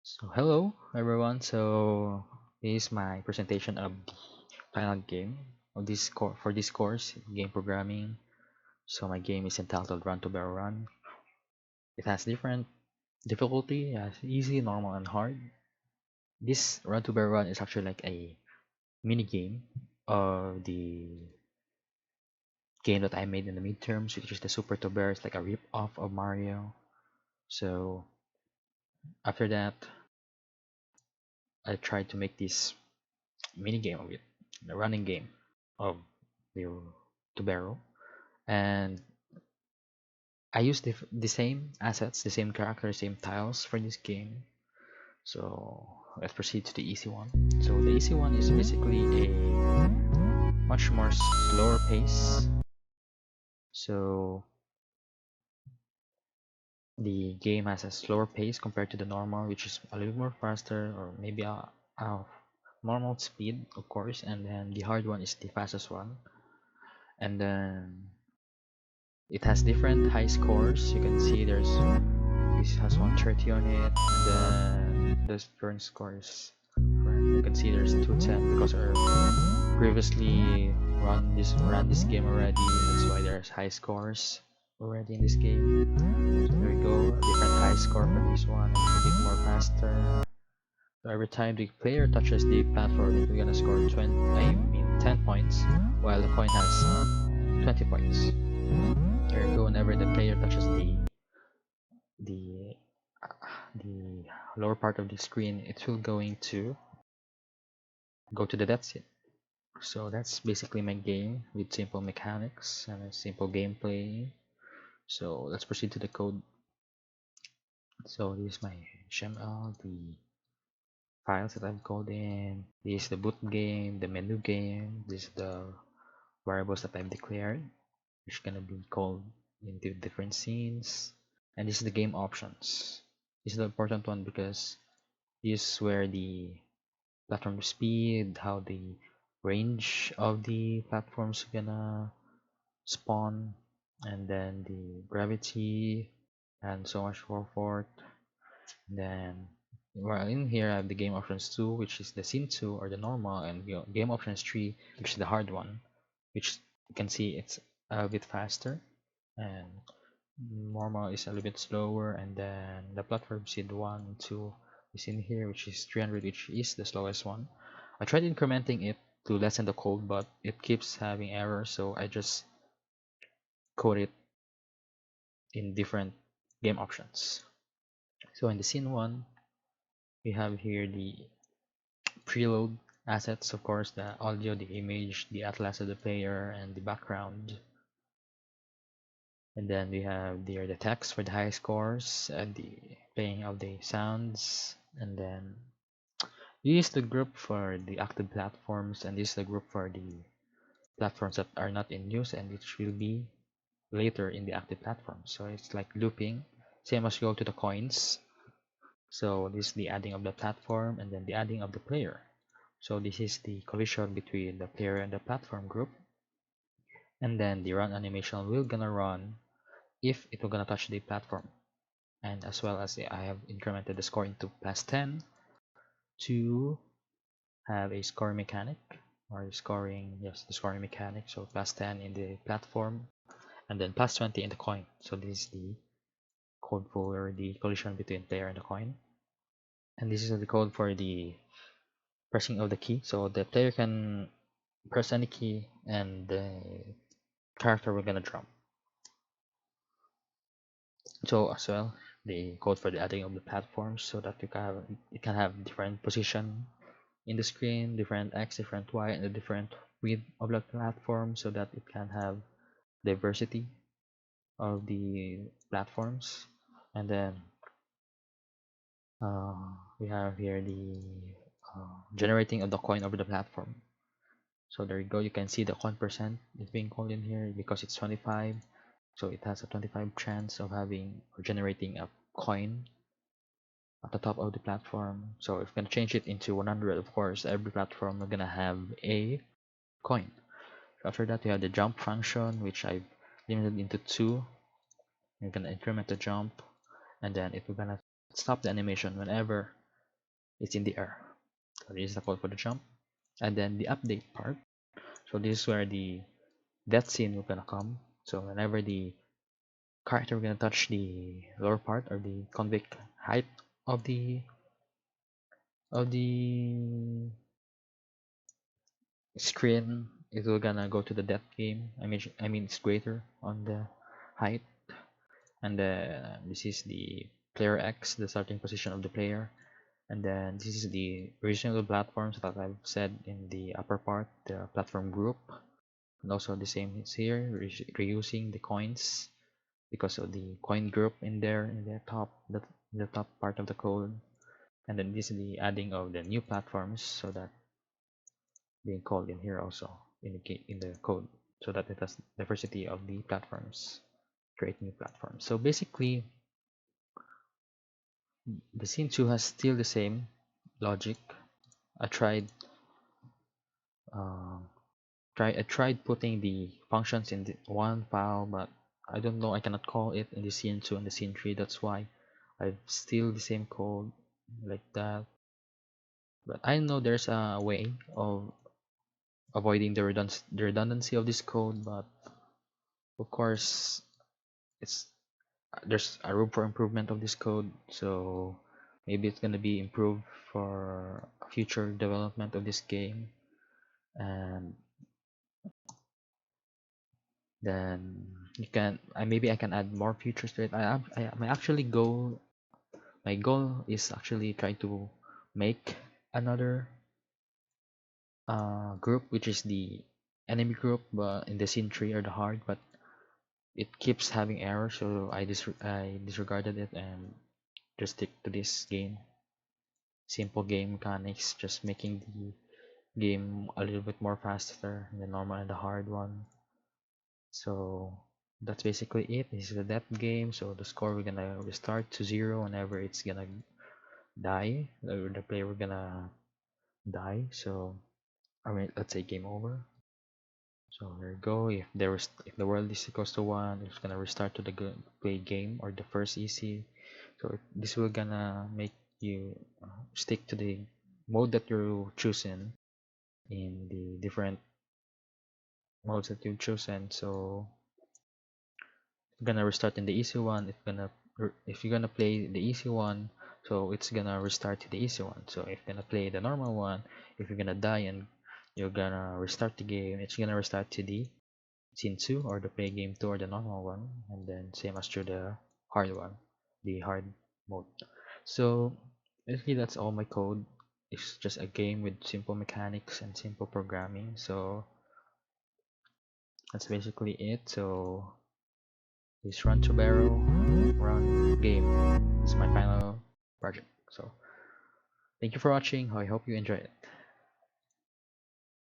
So hello everyone. So this is my presentation of the final game of this course, game programming. So my game is entitled Run to Barrel Run. It has different difficulty, it has easy, normal, and hard. This Run to Barrel Run is actually like a mini game of the game that I made in the midterms, which is the Super Tubero. It's like a rip off of Mario. So after that, I tried to make this mini game of it, the running game of the Tubero, and I used the same assets, the same characters, same tiles for this game. So let's proceed to the easy one. So the easy one is basically a much more slower pace. So the game has a slower pace compared to the normal, which is a little more faster, or maybe a normal speed, of course, and then the hard one is the fastest one. And then it has different high scores. You can see this has 130 on it, and then the current scores. You can see there's 210 because I previously ran this game already. That's why there's high scores already in this game. So there we go, different high score for this one, and it's a bit more faster. So every time the player touches the platform, it's gonna score 10 points, while the coin has 20 points. There you go. Whenever the player touches the the lower part of the screen, it will going to go to the death zone. So that's basically my game with simple mechanics and a simple gameplay. So let's proceed to the code. So this is my HTML, the files that I've called in. This is the boot game, the menu game. This is the variables that I've declared, which is gonna be called into different scenes. And this is the game options. This is the important one because this is where the platform speed, how the range of the platforms gonna spawn, and then the gravity, and so much so forth. And then well, in here I have the game options 2, which is the scene 2 or the normal, and game options 3, which is the hard one, which you can see it's a bit faster, and normal is a little bit slower, and then the platform seed 1 and 2 is in here, which is 300, which is the slowest one. I tried incrementing it to lessen the code, but it keeps having errors, so I just code it in different game options. So in the scene 1, we have here the preload assets, of course, the audio, the image, the atlas of the player, and the background. And then we have there the text for the high scores and the playing of the sounds. And then this is the group for the active platforms, and this is the group for the platforms that are not in use, and which will be later in the active platform. So it's like looping, same as go to the coins. So this is the adding of the platform, and then the adding of the player. So this is the collision between the player and the platform group, and then the run animation will gonna run if it will gonna touch the platform. And as well as I have incremented the score into +10 to have a scoring mechanic, or scoring, yes, the scoring mechanic. So +10 in the platform, and then +20 in the coin. So this is the code for the collision between player and the coin, and this is the code for the pressing of the key. So the player can press any key, and the character will gonna jump. So as well, the code for the adding of the platforms, so that you can have different position in the screen, different X, different Y, and a different width of the platform, so that it can have diversity of the platforms. And then we have here the generating of the coin over the platform. So there you go, you can see the coin percent is being called in here because it's 25. So it has a 25 chance of having or generating a coin at the top of the platform. So if we're gonna change it into 100, of course, every platform we're gonna have a coin. After that, we have the jump function, which I've limited into 2. You're gonna increment the jump, and then it will gonna stop the animation whenever it's in the air. So this is the code for the jump. And then the update part. So this is where the death scene will gonna come. So whenever the character gonna touch the lower part or the convict height of the screen, it will gonna go to the death game. I mean it's greater on the height. And then this is the player X, the starting position of the player. And then this is the original platforms that I've said in the upper part, the platform group. And also the same is here, reusing the coins because of the coin group in there in the top part of the code. And then this is the adding of the new platforms, so that being called in here also in the code, so that it has diversity of the platforms, create new platforms. So basically the scene 2 has still the same logic. I tried uh, I tried putting the functions in the one file, but I don't know, I cannot call it in the scene 2 and the scene 3. That's why I've still the same code like that. But I know there's a way of avoiding the redundancy of this code, but of course it's there's a room for improvement of this code, so maybe it's gonna be improved for future development of this game. And then maybe I can add more features to it. I actually go My goal is actually try to make another group, which is the enemy group, but in the scene 3 or the hard, but it keeps having errors, so I disregarded it and just stick to this game. Simple game mechanics, just making the game a little bit more faster than the normal and the hard one. So that's basically it. This is a death game, so the score we're gonna restart to 0 whenever it's gonna die. The player we're gonna die. So I mean, let's say game over. So there you go. If the world is equals to 1, it's gonna restart to the play game or the first EC. So this will gonna make you stick to the mode that you're choosing in the different modes that you've chosen. So gonna restart in the easy one. If you're gonna play the easy one, so it's gonna restart to the easy one. So if you're gonna play the normal one, if you're gonna die and you're gonna restart the game, it's gonna restart to the scene 2 or the play game 2 or the normal one, and then same as to the hard one, the hard mode. So basically that's all my code. It's just a game with simple mechanics and simple programming. So that's basically it. So this run Tubero run game is my final project. So thank you for watching. I hope you enjoyed it.